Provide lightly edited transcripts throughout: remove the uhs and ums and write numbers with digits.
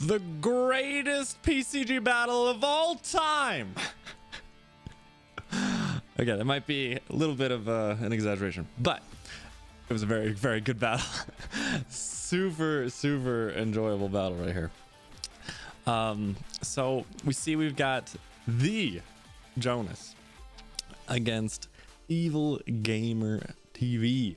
the greatest PCG battle of all time. Again, it might be a little bit of an exaggeration, but it was a very, very good battle. Super, super enjoyable battle right here. So we've got the Jonas against EvilGamer TV.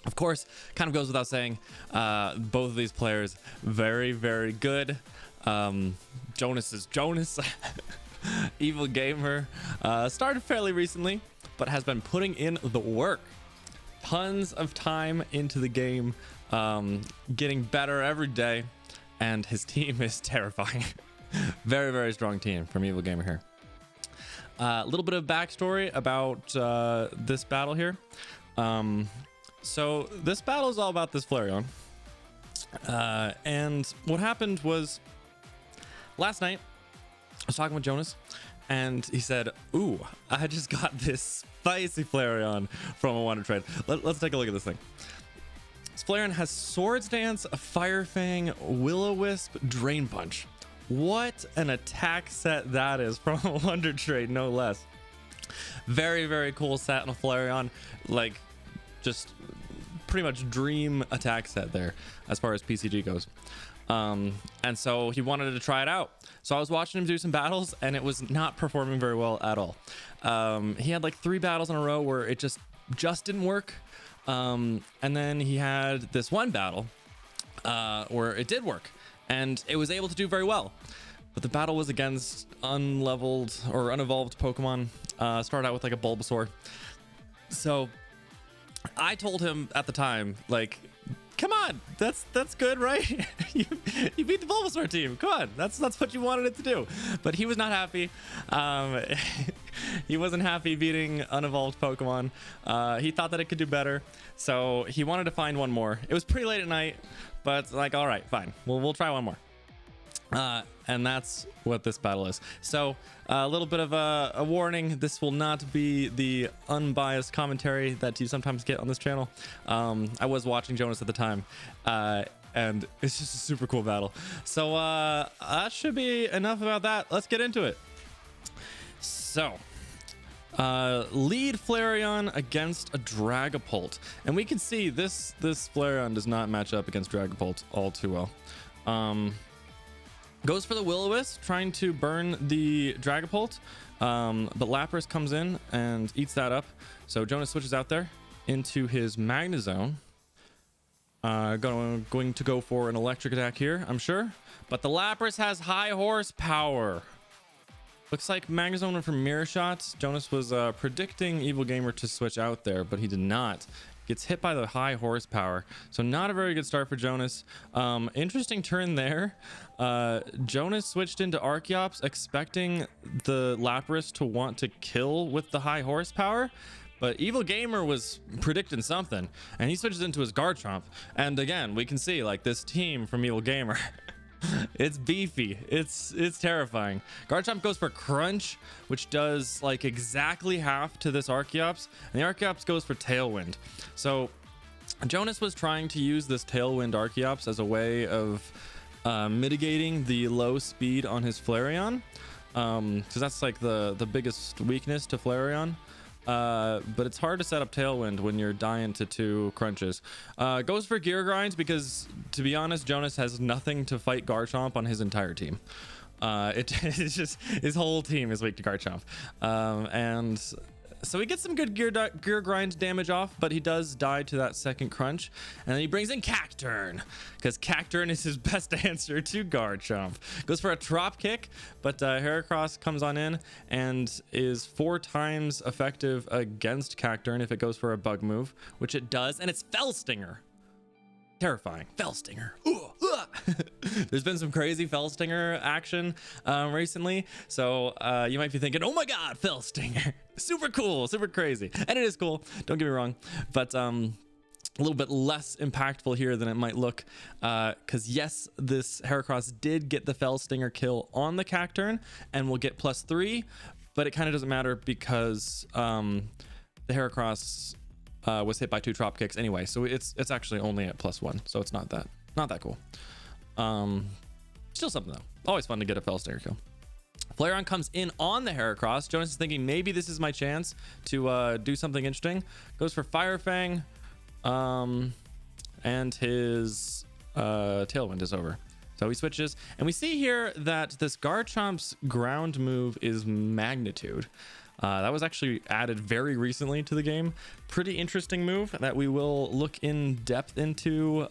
Of course, kind of goes without saying, both of these players, very, very good. Jonas is Jonas. EvilGamer started fairly recently, but has been putting in the work. Tons of time into the game, getting better every day, and his team is terrifying. Very, very strong team from EvilGamer here. A little bit of backstory about this battle here. So this battle is all about this Flareon. And what happened was last night I was talking with Jonas and he said, "Ooh, I just got this spicy Flareon from a Wonder Trade." Let's take a look at this thing. This Flareon has Swords Dance, Fire Fang, Will-O-Wisp, Drain Punch. What an attack set that is from a Wonder Trade, no less. Very, very cool set on a Flareon. Like, just pretty much dream attack set there as far as PCG goes. And so he wanted to try it out. So I was watching him do some battles and it was not performing very well at all. He had like 3 battles in a row where it just didn't work. And then he had this one battle where it did work and it was able to do very well. But the battle was against unleveled or unevolved Pokemon. Started out with like a Bulbasaur. So I told him at the time, like, come on, that's good, right? you beat the Bulbasaur team. Come on, that's what you wanted it to do. But he was not happy. He wasn't happy beating unevolved Pokemon. He thought that it could do better, so he wanted to find one more. It was pretty late at night, but like, all right, fine, we'll try one more. And that's what this battle is. So a little bit of a warning. This will not be the unbiased commentary that you sometimes get on this channel. I was watching Jonas at the time, and it's just a super cool battle. So that should be enough about that. Let's get into it. So lead Flareon against a Dragapult. And we can see this Flareon does not match up against Dragapult all too well. Goes for the Will-O-Wisp, trying to burn the Dragapult, but Lapras comes in and eats that up. So Jonas switches out there into his Magnezone. Going to go for an electric attack here, I'm sure. But the Lapras has high horsepower. Looks like Magnezone went for Mirror Shots. Jonas was predicting EvilGamer to switch out there, but he did not. Gets hit by the high horsepower, so not a very good start for Jonas. Interesting turn there. Jonas switched into Archeops expecting the Lapras to want to kill with the high horsepower, but EvilGamer was predicting something and he switches into his Garchomp. And again, we can see like this team from EvilGamer. It's beefy. It's terrifying. Garchomp goes for Crunch, which does like exactly half to this Archeops, and the Archeops goes for Tailwind. So Jonas was trying to use this Tailwind Archeops as a way of mitigating the low speed on his Flareon, because that's like the biggest weakness to Flareon. But it's hard to set up Tailwind when you're dying to 2 crunches. Goes for Gear Grinds because, to be honest, Jonas has nothing to fight Garchomp on his entire team. It's just his whole team is weak to Garchomp. And so he gets some good gear grind damage off, but he does die to that second crunch. And then he brings in Cacturn, because Cacturn is his best answer to Garchomp. Goes for a Trop Kick, but Heracross comes on in and is 4 times effective against Cacturn if it goes for a bug move, which it does, and it's Fell Stinger. Terrifying. Fell Stinger. There's been some crazy Fell Stinger action recently, so you might be thinking, oh my god, Fell Stinger. Super cool, super crazy. And it is cool, don't get me wrong, but a little bit less impactful here than it might look, because yes, this Heracross did get the Fell Stinger kill on the Cacturn and will get +3, but it kind of doesn't matter because the Heracross was hit by 2 Trop Kicks anyway, so it's actually only at +1, so it's not that cool. Still something though. Always fun to get a fell snare kill. Flareon comes in on the Heracross. Jonas is thinking maybe this is my chance to do something interesting. Goes for Fire Fang, and his Tailwind is over. So he switches, and we see here that this Garchomp's ground move is Magnitude. That was actually added very recently to the game. Pretty interesting move that we will look in depth into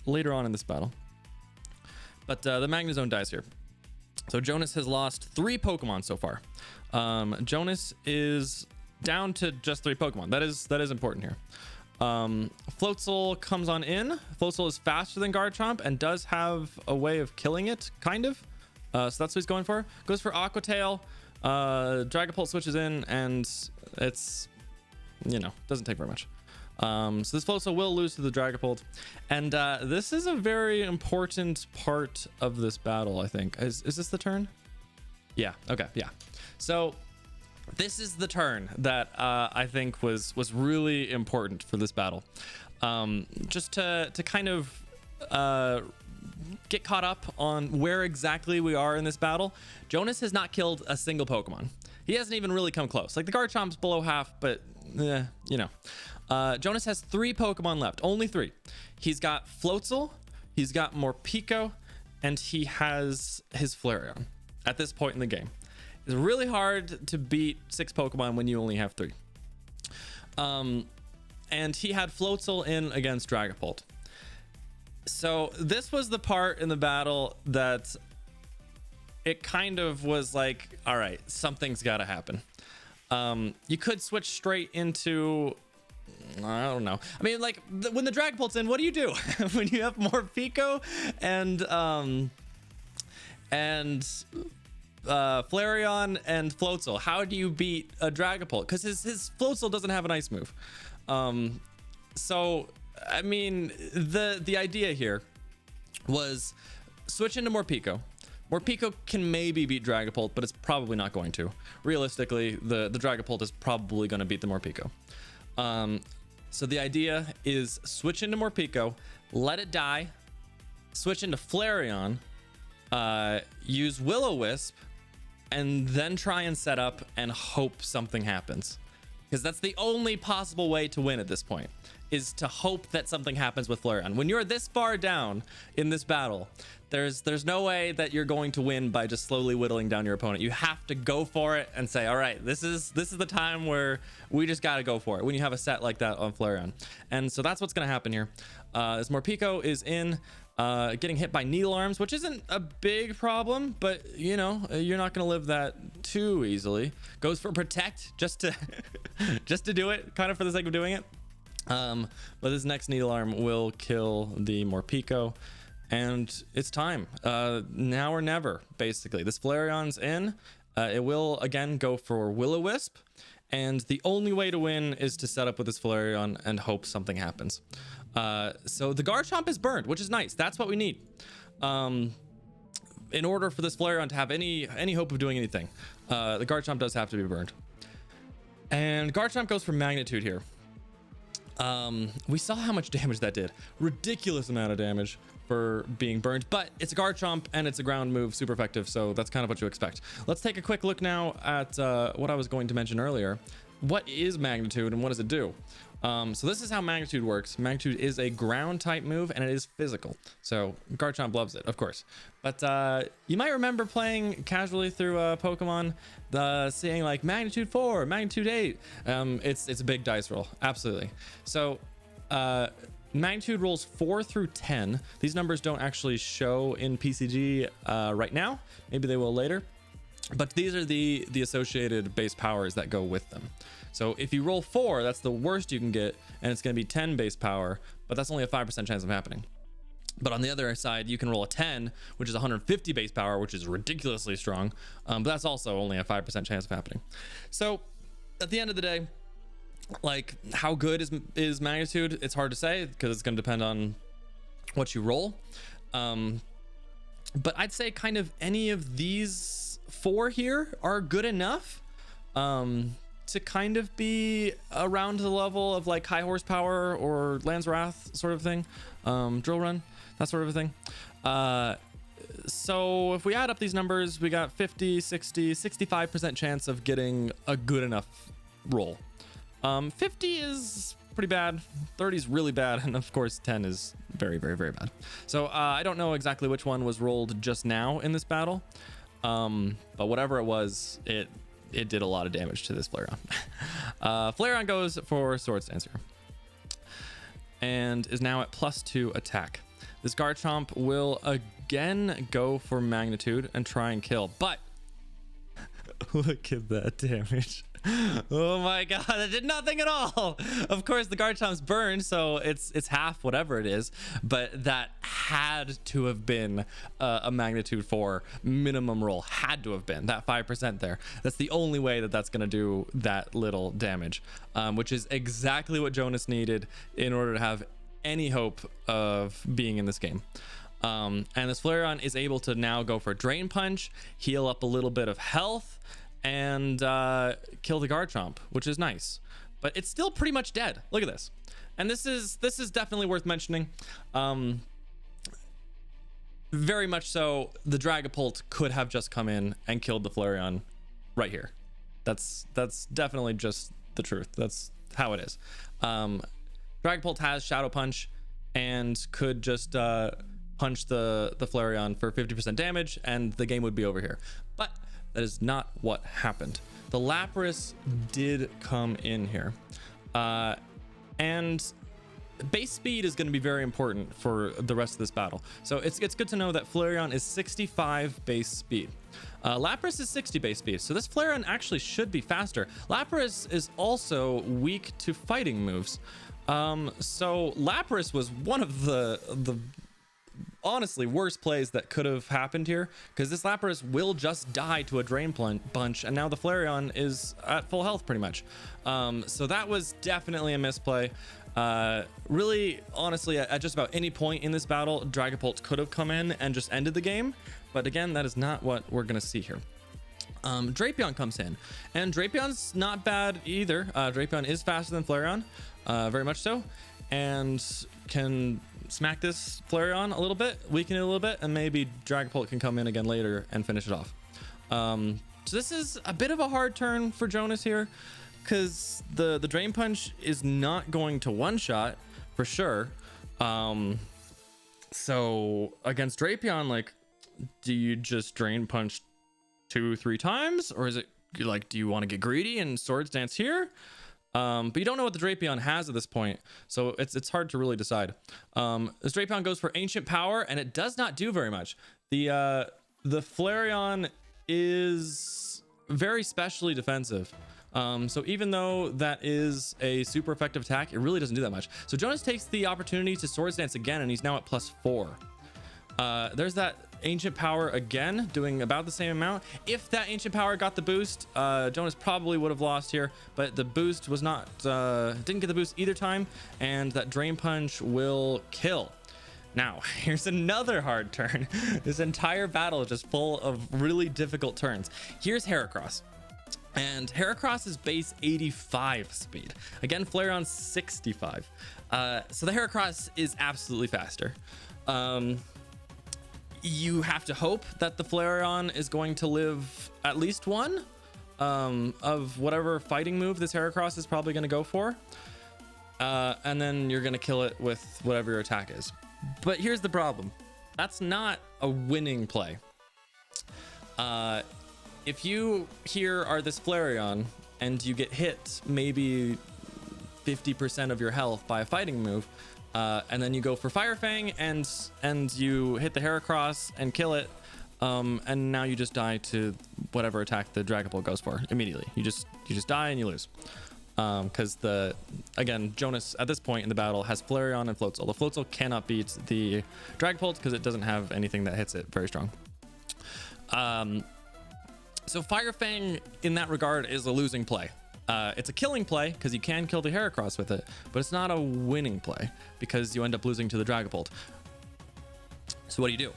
later on in this battle. But the Magnezone dies here. So Jonas has lost 3 Pokemon so far. Jonas is down to just 3 Pokemon. That is important here. Floatzel comes on in. Floatzel is faster than Garchomp and does have a way of killing it, kind of. So that's what he's going for. Goes for Aqua Tail. Dragapult switches in, and it's, you know, doesn't take very much. So this Floatzel will lose to the Dragapult, and this is a very important part of this battle, I think. Is this the turn? Yeah. Okay. Yeah. So this is the turn that I think was really important for this battle. Just to kind of get caught up on where exactly we are in this battle. Jonas has not killed a single Pokemon. He hasn't even really come close. Like, the Garchomp's below half, but you know. Jonas has 3 Pokemon left, only 3. He's got Floatzel, he's got Morpeko, and he has his Flareon at this point in the game. It's really hard to beat 6 Pokemon when you only have 3. And he had Floatzel in against Dragapult. So this was the part in the battle that it kind of was like, all right, something's got to happen. You could switch straight into, I don't know. I mean, like, when the Dragapult's in, what do you do? When you have more Pico and Flareon and Floatzel, how do you beat a Dragapult? Because his Floatzel doesn't have an ice move. So I mean, the idea here was switch into Morpeko. Morpeko can maybe beat Dragapult, but it's probably not going to. Realistically, the Dragapult is probably going to beat the Morpeko. So the idea is switch into Morpeko, let it die, switch into Flareon, use Will-O-Wisp, and then try and set up and hope something happens. Because that's the only possible way to win at this point, is to hope that something happens with Flareon. When you're this far down in this battle, there's no way that you're going to win by just slowly whittling down your opponent. You have to go for it and say, all right, this is the time where we just got to go for it when you have a set like that on Flareon. And so that's what's going to happen here. This Morpeko is in, getting hit by Needle Arms, which isn't a big problem, but you know, you're not going to live that too easily. Goes for Protect just to just to do it, kind of for the sake of doing it. But this next Needle Arm will kill the Morpeko, and it's time. Now or never, basically. This Flareon's in. It will again go for Will-O-Wisp, and the only way to win is to set up with this Flareon and hope something happens. So the Garchomp is burned, which is nice. That's what we need. In order for this Flareon to have any hope of doing anything, the Garchomp does have to be burned. And Garchomp goes for Magnitude here. We saw how much damage that did. Ridiculous amount of damage for being burned, but it's a Garchomp and it's a ground move, super effective, so that's kind of what you expect. Let's take a quick look now at what I was going to mention earlier. What is Magnitude and what does it do? So this is how Magnitude works. Magnitude is a ground type move and it is physical. So Garchomp loves it, of course. But you might remember playing casually through Pokemon, seeing like Magnitude 4, Magnitude 8. It's a big dice roll, absolutely. So Magnitude rolls 4 through 10. These numbers don't actually show in PCG right now. Maybe they will later. But these are the associated base powers that go with them. So if you roll 4, that's the worst you can get, and it's going to be 10 base power, but that's only a 5% chance of happening. But on the other side, you can roll a 10, which is 150 base power, which is ridiculously strong, but that's also only a 5% chance of happening. So at the end of the day, like, how good is Magnitude? It's hard to say because it's going to depend on what you roll. But I'd say kind of any of these 4 here are good enough to kind of be around the level of like high horsepower or Land's Wrath sort of thing, Drill Run, that sort of a thing. So if we add up these numbers, we got 50, 60, 65% chance of getting a good enough roll. 50 is pretty bad, 30 is really bad, and of course 10 is very, very, very bad. So I don't know exactly which one was rolled just now in this battle, but whatever it was, it did a lot of damage to this Flareon. Flareon goes for Sword Stance here and is now at +2 attack. This Garchomp will again go for magnitude and try and kill, but look at that damage. Oh my god, that did nothing at all. Of course the Garchomp's burned, so it's half whatever it is, but that had to have been a magnitude 4 minimum roll. Had to have been that 5% there. That's the only way that that's gonna do that little damage, which is exactly what Jonas needed in order to have any hope of being in this game. And this Flareon is able to now go for Drain Punch, heal up a little bit of health, and kill the Garchomp, which is nice, but it's still pretty much dead. Look at this. And this is definitely worth mentioning. Very much so, the Dragapult could have just come in and killed the Flareon right here. That's definitely just the truth. That's how it is. Dragapult has Shadow Punch and could just punch the Flareon for 50% damage and the game would be over here. But that is not what happened. The Lapras did come in here. And base speed is going to be very important for the rest of this battle. So it's good to know that Flareon is 65 base speed. Lapras is 60 base speed, so this Flareon actually should be faster. Lapras is also weak to fighting moves. So Lapras was one of the honestly worst plays that could have happened here, because this Lapras will just die to a Drain Punch, and now the Flareon is at full health pretty much. So that was definitely a misplay. Really, honestly, at just about any point in this battle, Dragapult could have come in and just ended the game, but again, that is not what we're gonna see here. Drapion comes in, and Drapion's not bad either. Drapion is faster than Flareon, very much so, and can smack this Flareon a little bit, weaken it a little bit, and maybe Dragapult can come in again later and finish it off. So this is a bit of a hard turn for Jonas here, because the Drain Punch is not going to one-shot for sure. So against Drapion, like, do you just Drain Punch 2-3 times, or is it like, do you want to get greedy and Swords Dance here? But you don't know what the Drapion has at this point, so it's hard to really decide. This Drapion goes for Ancient Power, and it does not do very much. The Flareon is very specially defensive. So even though that is a super effective attack, it really doesn't do that much. So Jonas takes the opportunity to Swords Dance again, and he's now at +4. There's that Ancient Power again, doing about the same amount. If that Ancient Power got the boost, Jonas probably would have lost here, but the boost was not, didn't get the boost either time, and that Drain Punch will kill. Now, here's another hard turn. This entire battle is just full of really difficult turns. Here's Heracross. And Heracross is base 85 speed. Again, Flareon's 65. So the Heracross is absolutely faster. You have to hope that the Flareon is going to live at least one of whatever fighting move this Heracross is probably going to go for. And then you're going to kill it with whatever your attack is. But here's the problem. That's not a winning play. If you here are this Flareon and you get hit maybe 50% of your health by a fighting move, and then you go for Fire Fang and you hit the Heracross and kill it, and now you just die to whatever attack the Dragapult goes for immediately. You just die and you lose, because again, Jonas at this point in the battle has Flareon and Floatzel. The Floatzel cannot beat the Dragapult because it doesn't have anything that hits it very strong. So Fire Fang in that regard is a losing play. It's a killing play because you can kill the Heracross with it, but it's not a winning play because you end up losing to the Dragapult. So what do?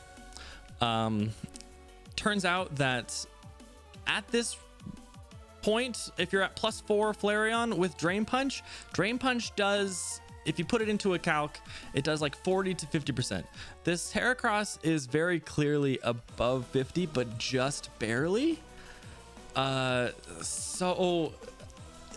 Turns out that at this point, if you're at +4 Flareon with Drain Punch does if you put it into a calc, it does like 40 to 50%. This Heracross is very clearly above 50, but just barely. So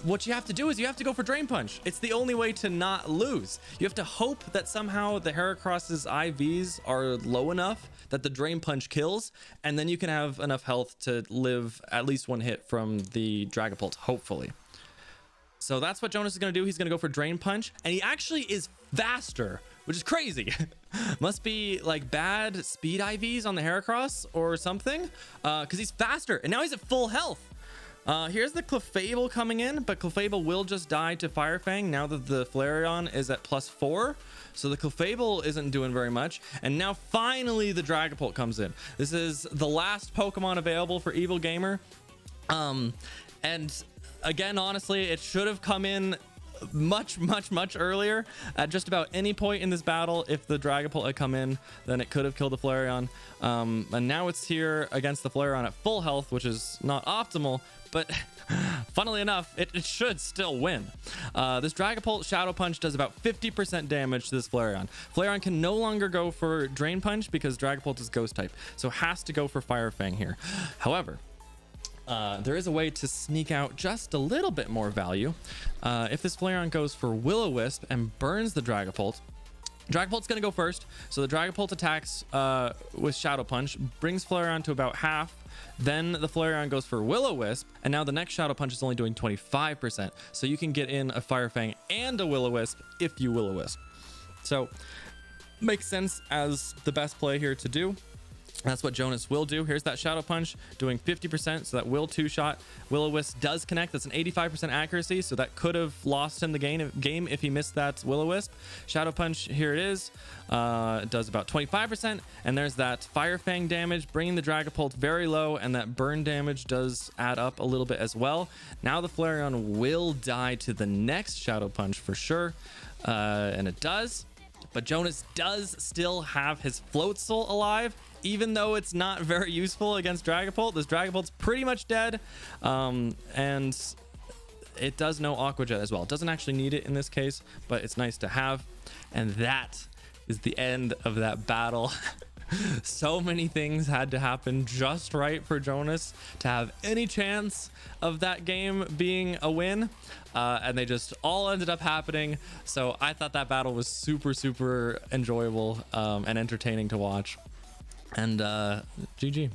what you have to do is you have to go for Drain Punch. It's the only way to not lose. You have to hope that somehow the Heracross's IVs are low enough that the Drain Punch kills, and then you can have enough health to live at least one hit from the Dragapult, hopefully. So that's what Jonas is going to do. He's going to go for Drain Punch, and he actually is faster, which is crazy. Must be like bad speed IVs on the Heracross or something, because he's faster, and now he's at full health. Here's the Clefable coming in, but Clefable will just die to Fire Fang now that the Flareon is at +4. So the Clefable isn't doing very much. And now finally the Dragapult comes in. This is the last Pokemon available for EvilGamer. And again, honestly, it should have come in much earlier. At just about any point in this battle, if the Dragapult had come in, then it could have killed the Flareon. And now it's here against the Flareon at full health, which is not optimal, but funnily enough, it should still win. This Dragapult Shadow Punch does about 50% damage to this Flareon. Flareon can no longer go for Drain Punch because Dragapult is Ghost type, so has to go for Fire Fang here. However, there is a way to sneak out just a little bit more value. If this Flareon goes for Will-O-Wisp and burns the Dragapult, Dragapult's going to go first. So the Dragapult attacks with Shadow Punch, brings Flareon to about half. Then the Flareon goes for Will-O-Wisp, and now the next Shadow Punch is only doing 25%. So you can get in a Fire Fang and a Will-O-Wisp if you Will-O-Wisp. So makes sense as the best play here to do. That's what Jonas will do. Here's that Shadow Punch doing 50%, so that will two-shot. Will-O-Wisp does connect. That's an 85% accuracy, so that could have lost him the game if he missed that Will-O-Wisp. Shadow Punch, here it is. It does about 25%, and there's that Fire Fang damage, bringing the Dragapult very low, and that burn damage does add up a little bit as well. Now the Flareon will die to the next Shadow Punch for sure, and it does. But Jonas does still have his Floatzel alive, even though it's not very useful against Dragapult. This Dragapult's pretty much dead, and it does know Aqua Jet as well. It doesn't actually need it in this case, but it's nice to have. And that is the end of that battle. So many things had to happen just right for Jonas to have any chance of that game being a win, and they just all ended up happening. So I thought that battle was super enjoyable and entertaining to watch. And GG.